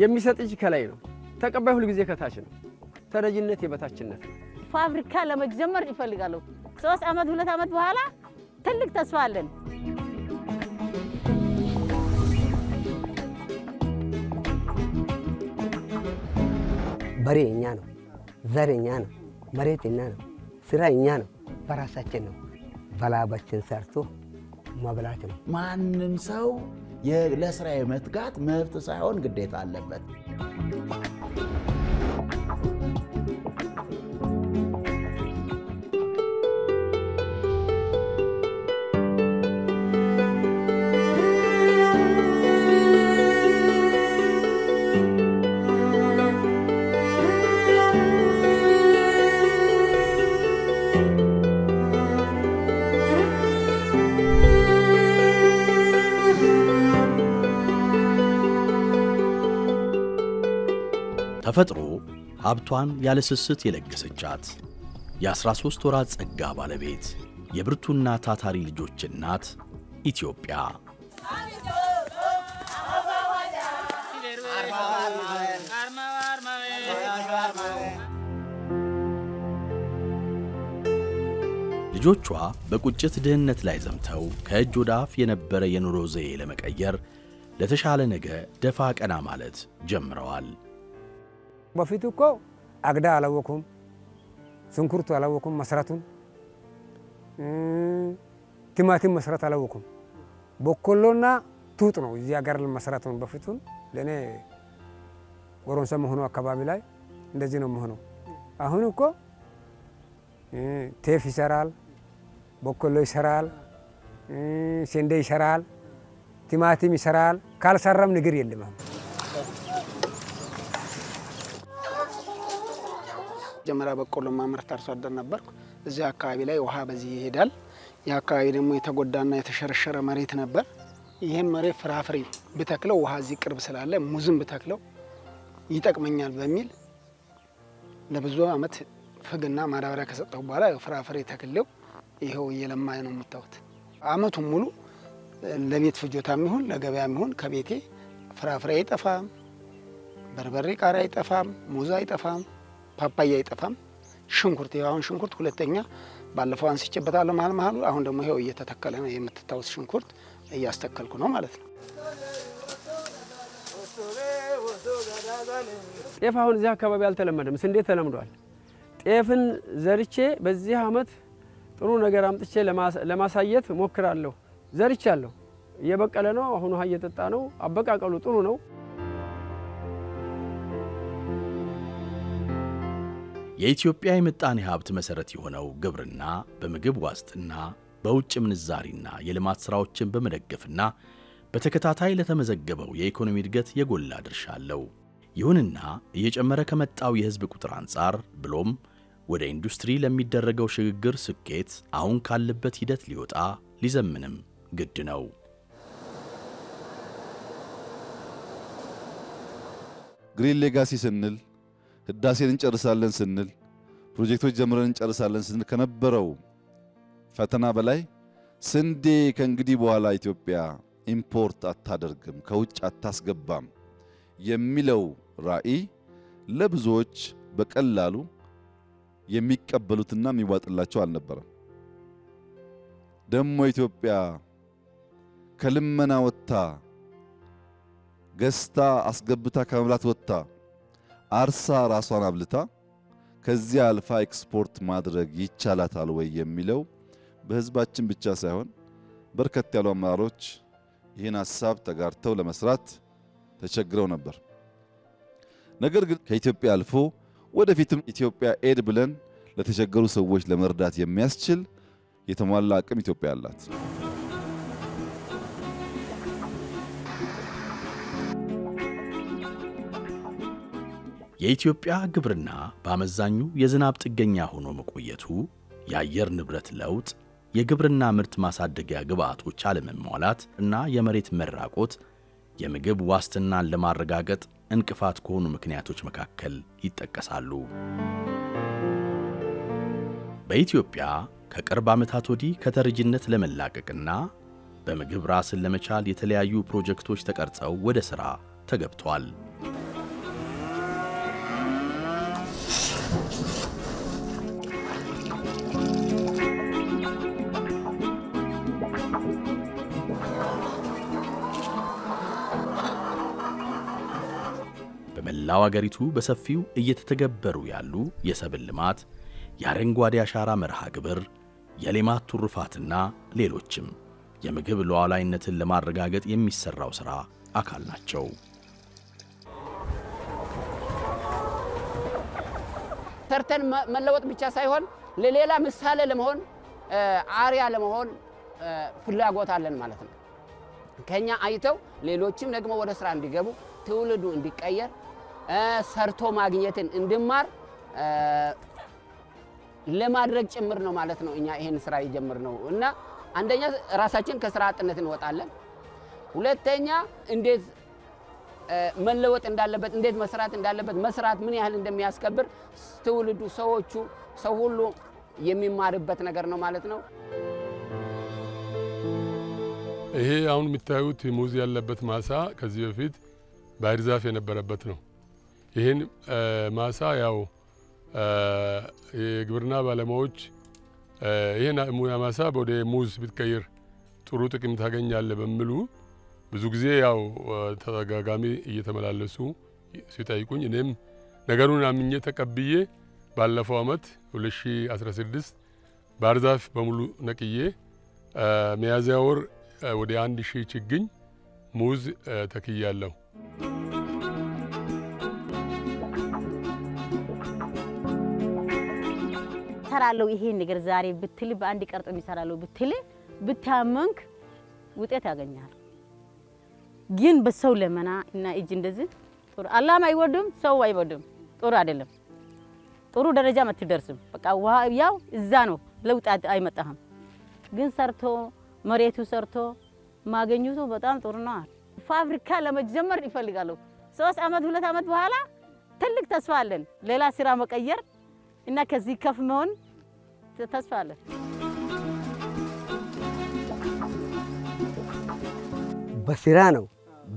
የሚሰጥ እጅ ከላይ ነው ተቀባይ ሁሉ ጊዜ ከታች ነው ተረጅነት የበታችነት ፋብሪካ ለመጀመር ይፈልጋሉ 3 አመት 2 አመት በኋላ ትልቅ ተስፋ አለን በሬኛ ነው ዘረኛ ነው መሬትኛ ነው ስራኛ ነው በራሳችን ነው በላባችን ሰርቶ ማብላት ነው ማንንም ሰው ለስራ የመትጋት መብት ሳይሆን ግዴታ አለበት ተፈጥሮ ሀብቷን ያለ ስስት የለገሰቻት የ13 ወራት ጸጋ ባለቤት የብርቱና ታታሪ ልጆች እናት ኢትዮጵያ ልጆቿ በቁጭት ድህነት ላይ ዘምተው ከእጅ ወደ አፍ የነበረ የኑሮ ዘዬ ለመቀየር ለተሻለ ነገ ደፋ ቀና ማለት ጀምረዋል በፊቱ እኮ አግዳ አላወኩም ስንኩርቱ አላወኩም መስራቱን ቲማቲም መስራት አላወኩም በቆሎና ቱጥ ነው እዚህ ሀገር መስራቱን በፊቱን ለኔ ወሮንሳ መሆኑ አካባቢ ላይ እንደዚህ ነው መሆኑ አሁን እኮ ቴፍ ይሰራል በቆሎ ይሰራል ስንዴ ይሰራል ቲማቲም ይሰራል ካልሰራም ነገር የለም ጀመራ በቆሎ ማምረት አርሶ አደር ነበርኩ እዚህ አካባቢ ላይ ውሃ በዚህ ይሄዳል ያ አካባቢ ደግሞ የተጎዳና የተሸረሸረ መሬት ነበር ይሄን መሬት ፍራፍሬ በተክለው ውሃ እዚህ ቅርብ ስላለ ሙዝም በተክለው ይጠቅመኛል በሚል ለብዙ አመት ፍግና ማዳበሪያ ከሰጠው በኋላ ፍራፍሬ ተክለው ይሄው እየለማ ነው የምታዩት አመቱን ሙሉ ለቤት ፍጆታም ይሁን ለገበያም ይሁን ከቤቴ ፍራፍሬ አይጠፋም በርበሬ ቃሪያ አይጠፋም ሙዝ አይጠፋም ፓፓያ አይጠፋም ሽንኩርት ያውን ሽንኩርት ሁለተኛ ባለፈው አንስቼበታለሁ ማልማሉ አሁን ደግሞ ይሄው እየተተከለ ነው የምትታውስ ሽንኩርት እያስተከልኩ ነው ማለት ነው ጤፍ አሁን እዚህ አካባቢ አልተለመደም ስንዴ ተለምዷል ጤፍን ዘርቼ በዚህ አመት ጥሩ ነገር አምጥቼ ለማሳየት ሞክራለሁ ዘርቻለሁ እየበቀለ ነው አሁን ውሃ እየጠጣ ነው አበቃቀሉ ጥሩ ነው የኢትዮጵያ የምጣኔ ሀብት መሰረት የሆነው ግብርና በምግብ ዋስትና በውጭ ምንዛሪና የልማት ስራዎችን በመደገፍና በተከታታይ ለተመዘገበው የኢኮኖሚ እድገት የጎላ ድርሻ አለው ይሁንና እየጨመረ ከመጣው የህዝብ ቁጥር አንፃር ብሎም ወደ ኢንዱስትሪ ለሚደረገው ሽግግር ስኬት አሁን ካለበት ሂደት ሊወጣ ሊዘምንም ግድ ነው ግሪን ሌጋሲ ስንል ህዳሴን እንጨርሳለን ስንል ፕሮጀክቶች ጀምረን እንጨርሳለን ስንል ከነበረው ፈተና በላይ ስንዴ ከእንግዲህ በኋላ ኢትዮጵያ ኢምፖርት አታደርግም ከውጭ አታስገባም የሚለው ራዕይ ለብዙዎች በቀላሉ የሚቀበሉትና የሚዋጥላቸው አልነበረም ደሞ ኢትዮጵያ ከልመና ወጣ ገስታ አስገብታ ከመብላት ወጣ አርሳ ራሷን አብልታ ከዚያ አልፋ ኤክስፖርት ማድረግ ይቻላታል ወይ የሚለው በህዝባችን ብቻ ሳይሆን በርከት ያሉ አመራሮች ይህን ሐሳብ ተጋርተው ለመስራት ተቸግረው ነበር ነገር ግን ከኢትዮጵያ አልፎ ወደፊትም ኢትዮጵያ ኤድ ብለን ለተቸገሩ ሰዎች ለመርዳት የሚያስችል የተሟላ አቅም ኢትዮጵያ አላት የኢትዮጵያ ግብርና በአመዛኙ የዝናብ ጥገኛ ሆኖ መቆየቱ የአየር ንብረት ለውጥ የግብርና ምርት ማሳደጊያ ግብአቶች አለመሟላት እና የመሬት መራቆት የምግብ ዋስትናን ለማረጋገጥ እንቅፋት ከሆኑ ምክንያቶች መካከል ይጠቀሳሉ በኢትዮጵያ ከቅርብ ዓመታት ወዲህ ከተረጂነት ለመላቀቅና በምግብ ራስን ለመቻል የተለያዩ ፕሮጀክቶች ተቀርጸው ወደ ሥራ ተገብቷል በመላው አገሪቱ በሰፊው እየተተገበሩ ያሉ የሰብል ልማት፣ የአረንጓዴ አሻራ መርሃ ግብር፣ የሌማት ትሩፋትና ሌሎችም የምግብ ሉዓላዊነትን ለማረጋገጥ የሚሰራው ሥራ አካል ናቸው። ሰርተን መለወጥ ብቻ ሳይሆን ለሌላ ምሳሌ ለመሆን አርያ ለመሆን ፍላጎት አለን ማለት ነው። ከኛ አይተው ሌሎችም ደግሞ ወደ ስራ እንዲገቡ ትውልዱ እንዲቀየር ሰርቶ ማግኘትን እንድማር ለማድረግ ጭምር ነው ማለት ነው። እኛ ይሄን ስራ የጀመርነው እና አንደኛ ራሳችን ከስራ አጥነት እንወጣለን። ሁለተኛ እንዴት መለወጥ እንዳለበት እንዴት መስራት እንዳለበት መስራት ምን ያህል እንደሚያስከብር ትውልዱ ሰዎቹ ሰው ሁሉ የሚማርበት ነገር ነው ማለት ነው። ይሄ አሁን የምታዩት ሙዝ ያለበት ማሳ ከዚህ በፊት ባህር ዛፍ የነበረበት ነው። ይሄን ማሳ ያው የግብርና ባለሙያዎች ይሄን ማሳ ወደ ሙዝ ብትቀይር ጥሩ ጥቅም ታገኛለህ በሚሉ ብዙ ጊዜ ያው ተደጋጋሚ እየተመላለሱ ሲጠይቁኝ እኔም ነገሩን አምኜ ተቀብዬ ባለፈው አመት 2016 ባህር ዛፍ በሙሉ ነቅዬ ሚያዝያ ወር ወደ 1000 ችግኝ ሙዝ ተክያለሁ። ሰራለው ይሄን ነገር ዛሬ ብትል በአንድ ቀርጥ የሚሰራለው ብትል ብታመንክ ውጤት ያገኛል። ግን በሰው ለመና እና እጅ እንደዚህ ጥሩ አላማ አይወድም ሰው አይወድም ጥሩ አይደለም። ጥሩ ደረጃ አትደርስም። በቃ ያው እዛ ነው ለውጥ አይመጣም። ግን ሰርቶ መሬቱ ሰርቶ ማገኙቱ በጣም ጥሩ ነው። ፋብሪካ ለመጀመር ይፈልጋሉ። 3 አመት 2 አመት በኋላ ትልቅ ተስፋ አለን ሌላ ስራ መቀየር እና ከዚህ ከፍ መሆን ተስፋ አለን። በስራ ነው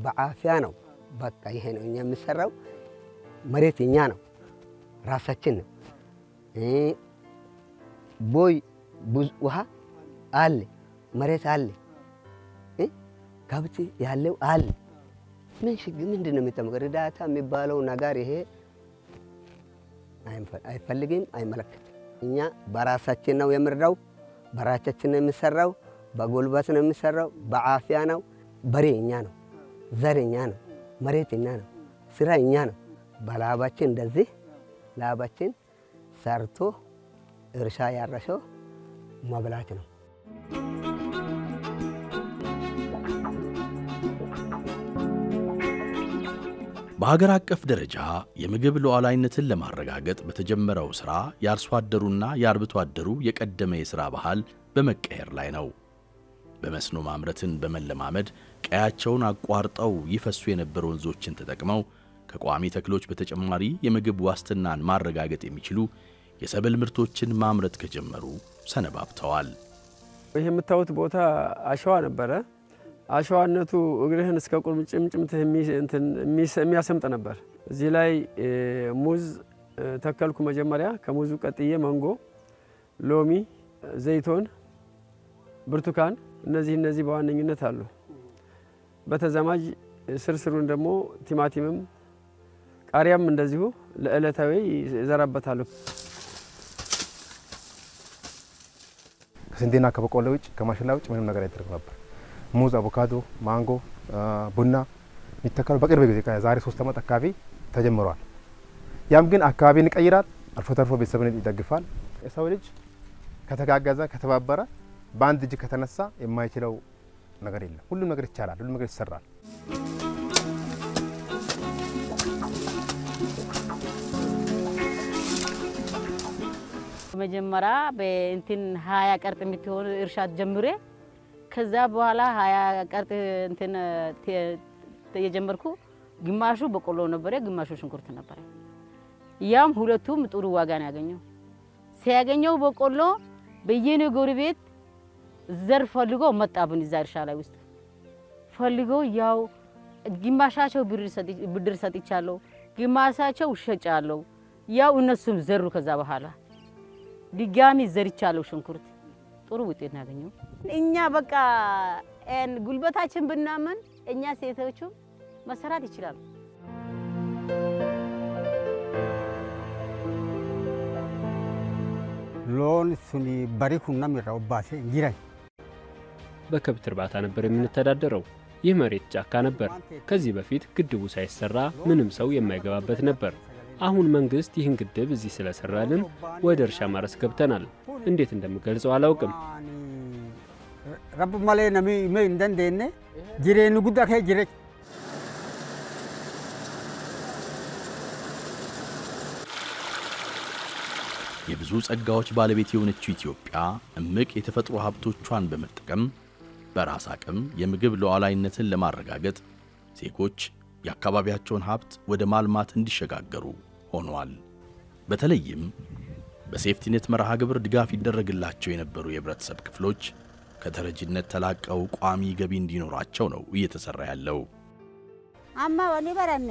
በአፍያ ነው። በቃ ይሄ ነው እኛ የምንሰራው። መሬት እኛ ነው ራሳችን ነው። ቦይ ውሃ አለ መሬት አለ ከብት ያለው አለ። ምንድን ነው የሚጠመቀው? እርዳታ የሚባለው ነገር ይሄ አይፈልግም አይመለከትም። እኛ በራሳችን ነው የምንረዳው፣ በራሳችን ነው የሚሰራው፣ በጉልበት ነው የሚሰራው፣ በአፍያ ነው። በሬ እኛ ነው፣ ዘር እኛ ነው፣ መሬት እኛ ነው፣ ስራ እኛ ነው። በላባችን እንደዚህ ላባችን ሰርቶ እርሻ ያረሰው መብላት ነው። በሀገር አቀፍ ደረጃ የምግብ ሉዓላዊነትን ለማረጋገጥ በተጀመረው ሥራ የአርሶ አደሩና የአርብቶ አደሩ የቀደመ የሥራ ባህል በመቀየር ላይ ነው። በመስኖ ማምረትን በመለማመድ ቀያቸውን አቋርጠው ይፈሱ የነበሩ ወንዞችን ተጠቅመው ከቋሚ ተክሎች በተጨማሪ የምግብ ዋስትናን ማረጋገጥ የሚችሉ የሰብል ምርቶችን ማምረት ከጀመሩ ሰነባብተዋል። ይሄ የምታዩት ቦታ አሸዋ ነበረ። አሸዋነቱ እግርህን እስከ ቁርጭምጭምትህ የሚያሰምጥ ነበር። እዚህ ላይ ሙዝ ተከልኩ መጀመሪያ። ከሙዙ ቀጥዬ ማንጎ፣ ሎሚ፣ ዘይቶን፣ ብርቱካን እነዚህ በዋነኝነት አሉ። በተዛማጅ ስርስሩን ደግሞ ቲማቲምም ቃሪያም እንደዚሁ ለዕለታዊ ይዘራበታሉ። ከስንዴና ከበቆሎ ውጭ ከማሽላ ውጭ ምንም ነገር አይደረግም ነበር። ሙዝ፣ አቮካዶ፣ ማንጎ፣ ቡና የሚተከሉ በቅርብ ጊዜ ከዛሬ 3 አመት አካባቢ ተጀምሯል። ያም ግን አካባቢን ይቀይራል፣ አልፎ ተርፎ ቤተሰብን ይደግፋል። የሰው ልጅ ከተጋገዘ ከተባበረ በአንድ እጅ ከተነሳ የማይችለው ነገር የለም። ሁሉም ነገር ይቻላል፣ ሁሉም ነገር ይሰራል። መጀመሪያ በእንትን 20 ቀርጥ የምትሆን እርሻ ጀምሬ ከዛ በኋላ 20 ቀርጥ እንትን የጀመርኩ ግማሹ በቆሎ ነበር፣ ግማሹ ሽንኩርት ነበር። ያም ሁለቱም ጥሩ ዋጋ ነው ያገኘው። ሲያገኘው በቆሎ በየነ ጎረቤት ዘር ፈልጎ መጣብን እዛ እርሻ ላይ ውስጥ ፈልጎ ያው ግማሻቸው ብድር ሰጥቻለሁ፣ ግማሻቸው ሸጫለሁ። ያው እነሱም ዘሩ። ከዛ በኋላ ድጋሚ ዘርቻለሁ ሽንኩርት ጥሩ ውጤት ነው ያገኘው። እኛ በቃ ጉልበታችን ብናመን እኛ ሴቶቹ መስራት ይችላሉ። ሎን ሱኒ በሪኩና ሚራውባሴ እንጂራይ በከብት እርባታ ነበር የምንተዳደረው። ይህ መሬት ጫካ ነበር። ከዚህ በፊት ግድቡ ሳይሰራ ምንም ሰው የማይገባበት ነበር። አሁን መንግስት ይህን ግድብ እዚህ ስለሰራልን ወደ እርሻ ማረስ ገብተናል። እንዴት እንደምገልጸው አላውቅም። ረብ ማለ ነሚ ሜ እንደንደነ ጅሬኑ ጉዳ ከጅሬ የብዙ ጸጋዎች ባለቤት የሆነችው ኢትዮጵያ እምቅ የተፈጥሮ ሀብቶቿን በመጠቀም በራስ አቅም የምግብ ሉዓላዊነትን ለማረጋገጥ ዜጎች የአካባቢያቸውን ሀብት ወደ ማልማት እንዲሸጋገሩ ሆኗል። በተለይም በሴፍቲኔት መርሃ ግብር ድጋፍ ይደረግላቸው የነበሩ የህብረተሰብ ክፍሎች ከተረጅነት ተላቀው ቋሚ ገቢ እንዲኖራቸው ነው እየተሰራ ያለው። አማ ወኔ በረኔ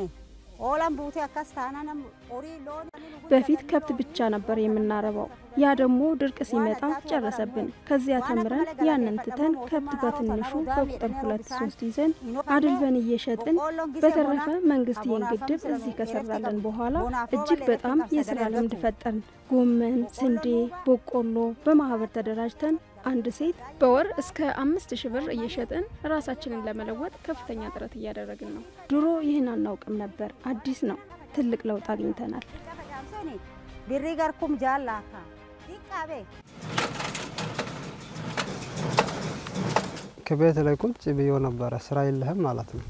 ኦላም ቡቴ አካስታናንም ኦሪ ሎን በፊት ከብት ብቻ ነበር የምናረባው። ያ ደግሞ ድርቅ ሲመጣ ጨረሰብን። ከዚያ ተምረን ያንን ትተን ከብት በትንሹ በቁጥር 2-3 ይዘን አድልበን እየሸጥን በተረፈ መንግስት ይህን ግድብ እዚህ ከሰራለን በኋላ እጅግ በጣም የሥራ ልምድ ፈጠርን። ጎመን፣ ስንዴ፣ በቆሎ በማህበር ተደራጅተን አንድ ሴት በወር እስከ 5000 ብር እየሸጥን ራሳችንን ለመለወጥ ከፍተኛ ጥረት እያደረግን ነው። ድሮ ይህን አናውቅም ነበር። አዲስ ነው። ትልቅ ለውጥ አግኝተናል። ቢሪጋርኩም ጃላካ ዲቃቤ ከቤት ላይ ቁጭ ብዬ ነበር። ስራ የለህም ማለት ነው።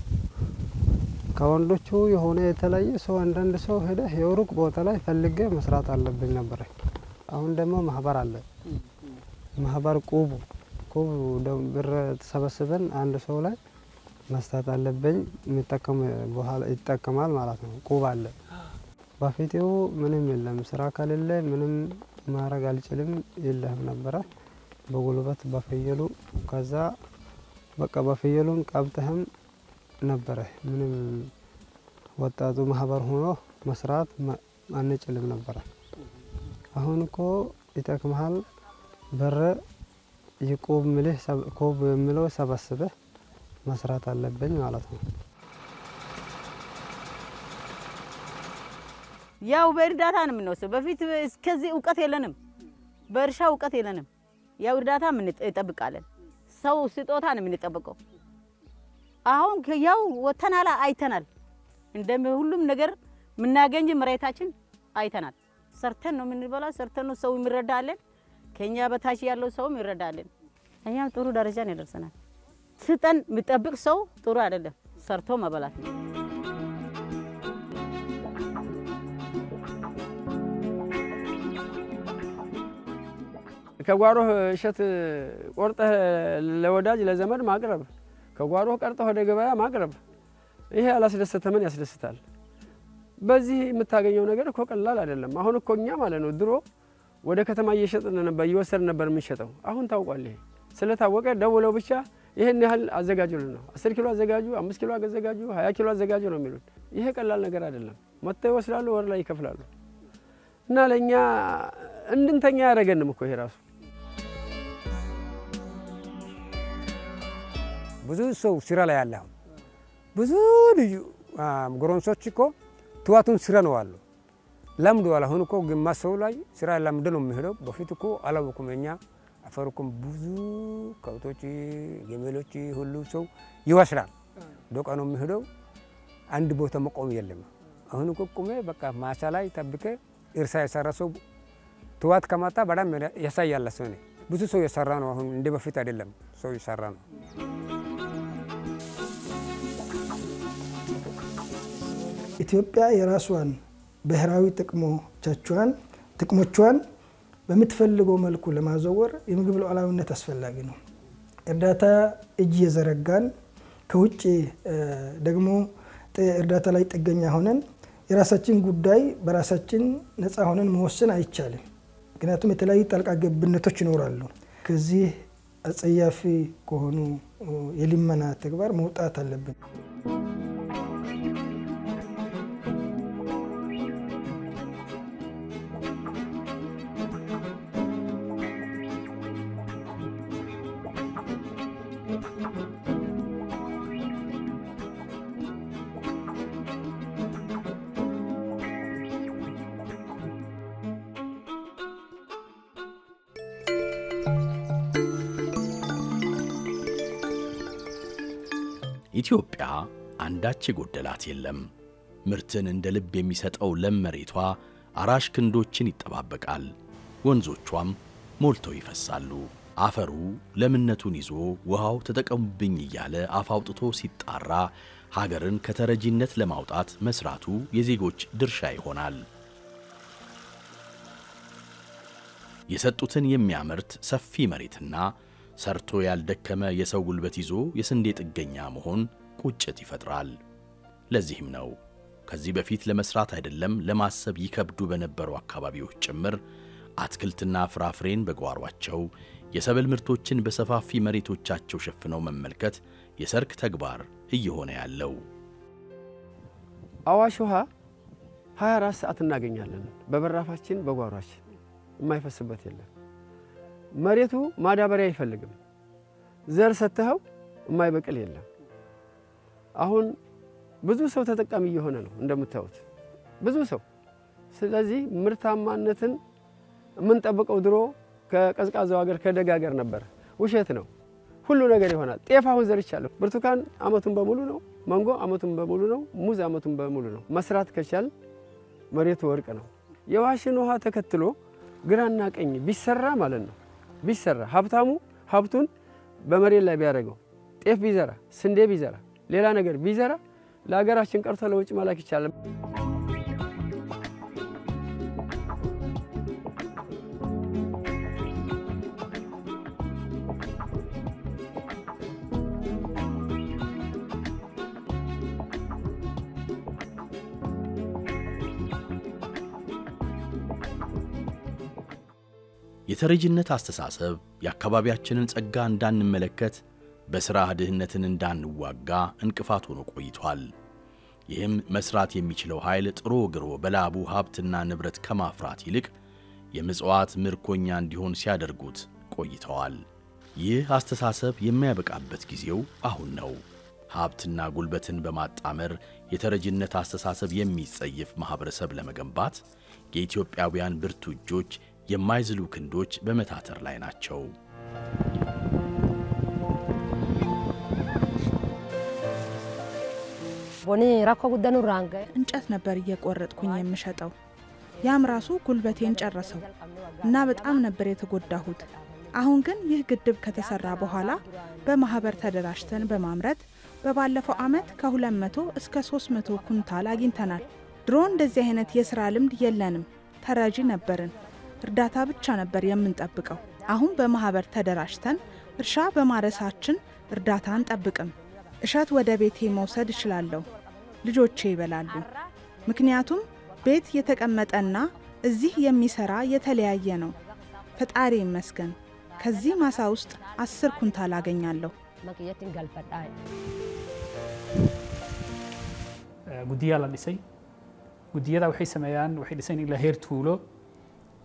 ከወንዶቹ የሆነ የተለየ ሰው አንዳንድ ሰው ሄደ የሩቅ ቦታ ላይ ፈልጌ መስራት አለብኝ ነበር። አሁን ደግሞ ማህበር አለ። ማህበር ቁብ ብር ተሰበስበን አንድ ሰው ላይ መስጠት አለብኝ። የሚጠቀም በኋላ ይጠቀማል ማለት ነው። ቁብ አለ። በፊቴው ምንም የለም። ስራ ከሌለ ምንም ማድረግ አልችልም የለህም ነበር። በጉልበት በፍየሉ ከዛ በቃ በፍየሉን ቀብተህም ነበር። ምንም ወጣቱ ማህበር ሆኖ መስራት አንችልም ነበር። አሁን እኮ ይጠቅምሃል። በር ይቆብ ምልህ ኮብ ምለው ሰበስበህ መስራት አለብኝ ማለት ነው። ያው በእርዳታ ነው የምንወስደው። በፊት እስከዚህ እውቀት የለንም። በእርሻ እውቀት የለንም። ያው እርዳታ ምን እንጠብቃለን? ሰው ስጦታ ነው የምንጠብቀው። አሁን ያው ወተናላ አይተናል። እንደም ሁሉም ነገር ምናገኝ መሬታችን አይተናል። ሰርተን ነው የምንበላው። ሰርተን ነው ሰው የሚረዳለን። ከኛ በታች ያለው ሰውም ይረዳልን። እኛ ጥሩ ደረጃ ነው ደርሰናል። ስጠን የሚጠብቅ ሰው ጥሩ አይደለም። ሰርቶ መበላት ነው። ከጓሮህ እሸት ቆርጠህ ለወዳጅ ለዘመድ ማቅረብ፣ ከጓሮህ ቀርጠህ ወደ ገበያ ማቅረብ፣ ይሄ አላስደሰተምን ያስደስታል። በዚህ የምታገኘው ነገር እኮ ቀላል አይደለም። አሁን እኮ እኛ ማለት ነው ድሮ ወደ ከተማ እየሸጥን ነበር እየወሰድን ነበር የምንሸጠው። አሁን ታውቋል። ይሄ ስለታወቀ ደውለው ብቻ ይሄን ያህል አዘጋጁልን ነው። 10 ኪሎ አዘጋጁ፣ 5 ኪሎ አዘጋጁ፣ 20 ኪሎ አዘጋጁ ነው የሚሉት። ይሄ ቀላል ነገር አይደለም። መጥተው ይወስዳሉ፣ ወር ላይ ይከፍላሉ። እና ለኛ እንድንተኛ ያደረገንም እኮ ይሄ ራሱ ብዙ ሰው ስራ ላይ ያለ ብዙ ልዩ ጎረንሶች እኮ ትዋቱን ስራ ነው አሉ ለምደዋል። አሁን እኮ ግማሽ ሰው ላይ ስራ ለምደ ነው የሚሄደው። በፊት እኮ አላወቁም። እኛ አፈርኩም ብዙ ከብቶች ገመሎች ሁሉ ሰው ይወስዳል። ዶቃ ነው የሚሄደው። አንድ ቦታ መቆም የለም። አሁን እኮ ቆሜ በቃ ማሳ ላይ ተብከ እርሳ የሰራ ሰው ትዋት ከማታ በጣም ያሳያል። ሰው ነው ብዙ ሰው የሰራ ነው። አሁን እንደ በፊት አይደለም። ሰው ይሰራ ነው። ኢትዮጵያ የራሷን ብሔራዊ ጥቅሞቿን በምትፈልገው መልኩ ለማዘወር የምግብ ሉዓላዊነት አስፈላጊ ነው። እርዳታ እጅ የዘረጋን ከውጭ ደግሞ እርዳታ ላይ ጥገኛ ሆነን የራሳችን ጉዳይ በራሳችን ነፃ ሆነን መወሰን አይቻልም። ምክንያቱም የተለያዩ ጣልቃ ገብነቶች ይኖራሉ። ከዚህ አጸያፊ ከሆኑ የልመና ተግባር መውጣት አለብን። ኢትዮጵያ አንዳች የጎደላት የለም። ምርትን እንደ ልብ የሚሰጠው ለም መሬቷ አራሽ ክንዶችን ይጠባበቃል። ወንዞቿም ሞልተው ይፈሳሉ። አፈሩ ለምነቱን ይዞ ውሃው ተጠቀሙብኝ እያለ አፍ አውጥቶ ሲጣራ ሀገርን ከተረጂነት ለማውጣት መስራቱ የዜጎች ድርሻ ይሆናል። የሰጡትን የሚያመርት ሰፊ መሬትና ሰርቶ ያልደከመ የሰው ጉልበት ይዞ የስንዴ ጥገኛ መሆን ቁጭት ይፈጥራል። ለዚህም ነው ከዚህ በፊት ለመስራት አይደለም ለማሰብ ይከብዱ በነበሩ አካባቢዎች ጭምር አትክልትና ፍራፍሬን በጓሯቸው የሰብል ምርቶችን በሰፋፊ መሬቶቻቸው ሸፍነው መመልከት የሰርክ ተግባር እየሆነ ያለው። አዋሽ ውሃ 24 ሰዓት እናገኛለን። በበራፋችን በጓሯችን የማይፈስበት የለም። መሬቱ ማዳበሪያ አይፈልግም። ዘር ሰተው የማይበቅል የለም። አሁን ብዙ ሰው ተጠቃሚ እየሆነ ነው እንደምታዩት ብዙ ሰው። ስለዚህ ምርታማነትን የምንጠብቀው ድሮ ከቀዝቃዛው ሀገር ከደጋ ሀገር ነበር። ውሸት ነው። ሁሉ ነገር ይሆናል። ጤፍ አሁን ዘርቻለሁ። ብርቱካን አመቱን በሙሉ ነው። ማንጎ አመቱን በሙሉ ነው። ሙዝ አመቱን በሙሉ ነው። መስራት ከቻል መሬቱ ወርቅ ነው። የዋሽን ውሃ ተከትሎ ግራና ቀኝ ቢሰራ ማለት ነው ቢሰራ ሀብታሙ ሀብቱን በመሬት ላይ ቢያደርገው ጤፍ ቢዘራ ስንዴ ቢዘራ ሌላ ነገር ቢዘራ ለሀገራችን ቀርቶ ለውጭ መላክ ይቻላል። የተረጂነት አስተሳሰብ የአካባቢያችንን ጸጋ እንዳንመለከት በሥራ ድህነትን እንዳንዋጋ እንቅፋት ሆኖ ቆይቷል። ይህም መስራት የሚችለው ኃይል ጥሮ ግሮ በላቡ ሀብትና ንብረት ከማፍራት ይልቅ የምጽዋት ምርኮኛ እንዲሆን ሲያደርጉት ቆይተዋል። ይህ አስተሳሰብ የሚያበቃበት ጊዜው አሁን ነው። ሀብትና ጉልበትን በማጣመር የተረጂነት አስተሳሰብ የሚጸየፍ ማህበረሰብ ለመገንባት የኢትዮጵያውያን ብርቱ እጆች የማይዝሉ ክንዶች በመታተር ላይ ናቸው። እንጨት ነበር እየቆረጥኩኝ የምሸጠው። ያም ራሱ ጉልበቴን ጨረሰው እና በጣም ነበር የተጎዳሁት። አሁን ግን ይህ ግድብ ከተሰራ በኋላ በማህበር ተደራጅተን በማምረት በባለፈው ዓመት ከ200 እስከ 300 ኩንታል አግኝተናል። ድሮ እንደዚህ አይነት የሥራ ልምድ የለንም። ተረጂ ነበርን። እርዳታ ብቻ ነበር የምንጠብቀው። አሁን በማህበር ተደራጅተን እርሻ በማረሳችን እርዳታ አንጠብቅም። እሸት ወደ ቤቴ መውሰድ እችላለሁ። ልጆቼ ይበላሉ። ምክንያቱም ቤት የተቀመጠና እዚህ የሚሰራ የተለያየ ነው። ፈጣሪ ይመስገን። ከዚህ ማሳ ውስጥ 10 ኩንታል አገኛለሁ። ጉዲያ ላልሰይ ጉዲያዳ waxay sameeyaan waxay dhisan ilaa heer tuulo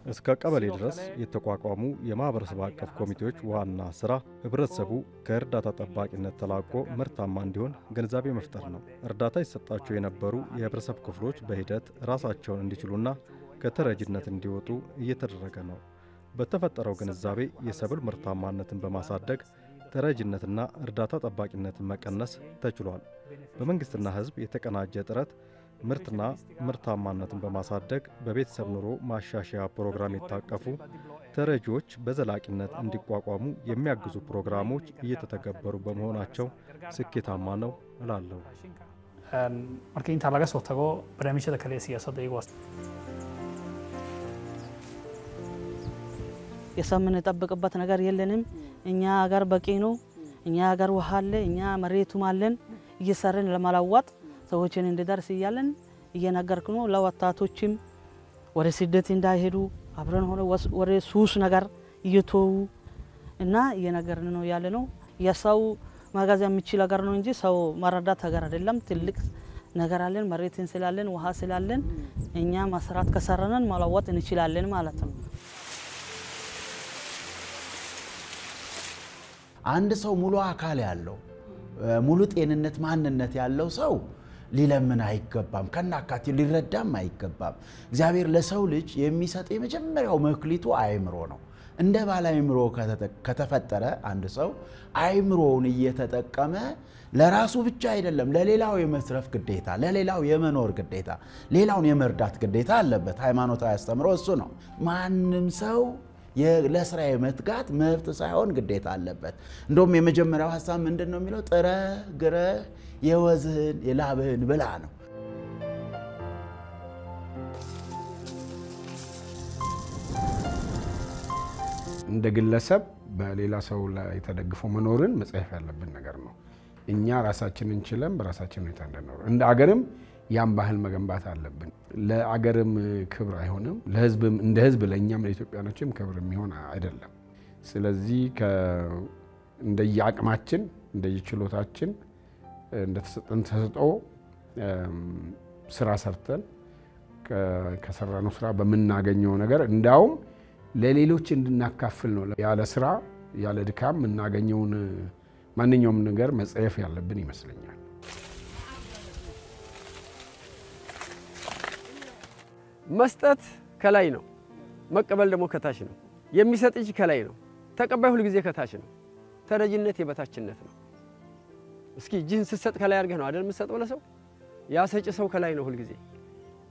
እስከ ቀበሌ ድረስ የተቋቋሙ የማህበረሰብ አቀፍ ኮሚቴዎች ዋና ስራ ህብረተሰቡ ከእርዳታ ጠባቂነት ተላቆ ምርታማ እንዲሆን ግንዛቤ መፍጠር ነው። እርዳታ ይሰጣቸው የነበሩ የህብረተሰብ ክፍሎች በሂደት ራሳቸውን እንዲችሉና ከተረጂነት እንዲወጡ እየተደረገ ነው። በተፈጠረው ግንዛቤ የሰብል ምርታማነትን በማሳደግ ተረጂነትና እርዳታ ጠባቂነትን መቀነስ ተችሏል። በመንግስትና ህዝብ የተቀናጀ ጥረት ምርትና ምርታማነትን በማሳደግ በቤተሰብ ኑሮ ማሻሻያ ፕሮግራም የታቀፉ ተረጂዎች በዘላቂነት እንዲቋቋሙ የሚያግዙ ፕሮግራሞች እየተተገበሩ በመሆናቸው ስኬታማ ነው እላለሁ። markii inta laga soo tago barnaamijyada kale ee siyaasadda iyagu የምንጠብቅበት ነገር የለንም። እኛ ሀገር በቂ ነው። እኛ ሀገር ውሃ አለ። እኛ መሬቱም አለን። እየሰራን ለማላዋጥ ሰዎችን እንዲደርስ እያለን እየነገርኩ ነው። ለወጣቶችም ወደ ስደት እንዳይሄዱ አብረን ሆነ ወደ ሱስ ነገር እየተው እና እየነገርን ነው ያለ ነው። የሰው ማጋዝ የሚችል ነገር ነው እንጂ ሰው መረዳት ነገር አይደለም። ትልቅ ነገር አለን። መሬትን ስላለን ውሃ ስላለን እኛ መስራት ከሰራነን ማላዋጥ እንችላለን ማለት ነው። አንድ ሰው ሙሉ አካል ያለው ሙሉ ጤንነት ማንነት ያለው ሰው ሊለምን አይገባም ከናካቴ ሊረዳም አይገባም እግዚአብሔር ለሰው ልጅ የሚሰጥ የመጀመሪያው መክሊቱ አእምሮ ነው እንደ ባለ አእምሮ ከተፈጠረ አንድ ሰው አእምሮውን እየተጠቀመ ለራሱ ብቻ አይደለም ለሌላው የመስረፍ ግዴታ ለሌላው የመኖር ግዴታ ሌላውን የመርዳት ግዴታ አለበት ሃይማኖታዊ አስተምሮ እሱ ነው ማንንም ሰው ለስራ የመትጋት መብት ሳይሆን ግዴታ አለበት እንደውም የመጀመሪያው ሐሳብ ምንድነው የሚለው ጥረ ግረ የወዝህን የላብህን ብላ ነው እንደ ግለሰብ በሌላ ሰው ላይ ተደግፎ መኖርን መጽሐፍ ያለብን ነገር ነው እኛ ራሳችንን እንችለን በራሳችን ሁኔታ እንደኖር እንደ አገርም ያን ባህል መገንባት አለብን ለአገርም ክብር አይሆንም ለህዝብም እንደ ህዝብ ለኛም ለኢትዮጵያኖችም ክብር የሚሆን አይደለም ስለዚህ እንደየአቅማችን እንደየችሎታችን እንደተሰጠን ተሰጥኦ ስራ ሰርተን ከሰራነው ስራ በመናገኘው ነገር እንዳውም ለሌሎች እንድናካፍል ነው ያለ ስራ ያለ ድካም እናገኘውን ማንኛውም ነገር መጽሐፍ ያለብን ይመስለኛል መስጠት ከላይ ነው መቀበል ደግሞ ከታች ነው የሚሰጥ እጅ ከላይ ነው ተቀባይ ሁሉ ጊዜ ከታች ነው ተረጅነት የበታችነት ነው እስኪ ጅን ስትሰጥ ከላይ አድርገህ ነው አይደል የምትሰጠው ለሰው ያ ሰጪ ሰው ከላይ ነው ሁሉ ጊዜ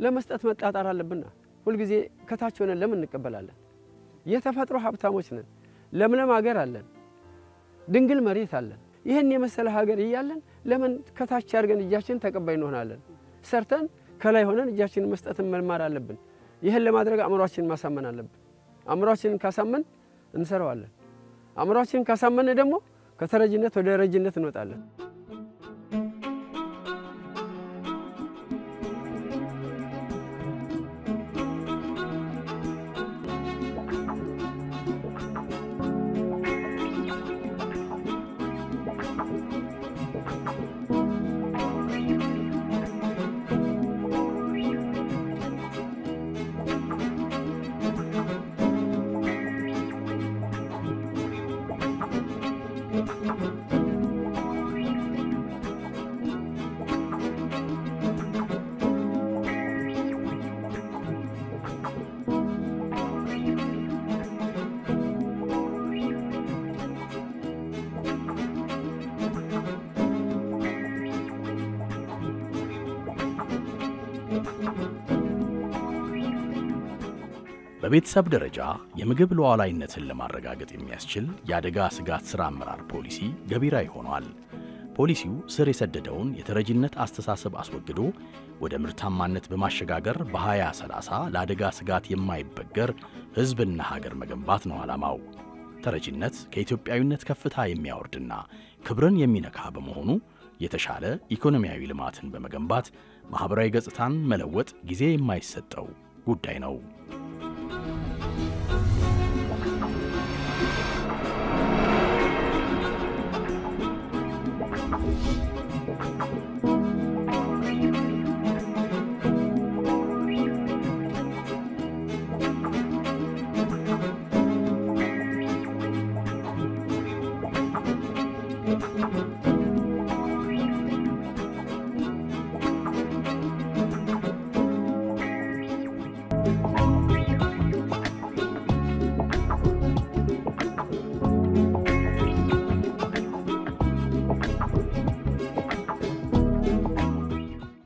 ለመስጠት መጣጣር አለብንና ሁሉ ጊዜ ከታች ሆነን ለምን እንቀበላለን የተፈጥሮ ሀብታሞች ነን ለምለም ሀገር አለን ድንግል መሬት አለን ይሄን የመሰለ ሀገር ይያለን ለምን ከታች አድርገን እጃችን ተቀባይ እንሆናለን ሰርተን ከላይ ሆነን እጃችንን መስጠትን መልማር አለብን ይሄን ለማድረግ አእምሮአችንን ማሳመን አለብን አእምሮአችንን ካሳመን እንሰራዋለን አእምሮአችንን ካሳመን ደግሞ ከተረጅነት ወደ ረጅነት እንወጣለን በቤተሰብ ደረጃ የምግብ ሉዓላዊነትን ለማረጋገጥ የሚያስችል የአደጋ ስጋት ሥራ አመራር ፖሊሲ ገቢራዊ ሆኗል። ፖሊሲው ስር የሰደደውን የተረጂነት አስተሳሰብ አስወግዶ ወደ ምርታማነት በማሸጋገር በ2030 ለአደጋ ስጋት የማይበገር ሕዝብና ሀገር መገንባት ነው ዓላማው። ተረጂነት ከኢትዮጵያዊነት ከፍታ የሚያወርድና ክብርን የሚነካ በመሆኑ የተሻለ ኢኮኖሚያዊ ልማትን በመገንባት ማህበራዊ ገጽታን መለወጥ ጊዜ የማይሰጠው ጉዳይ ነው።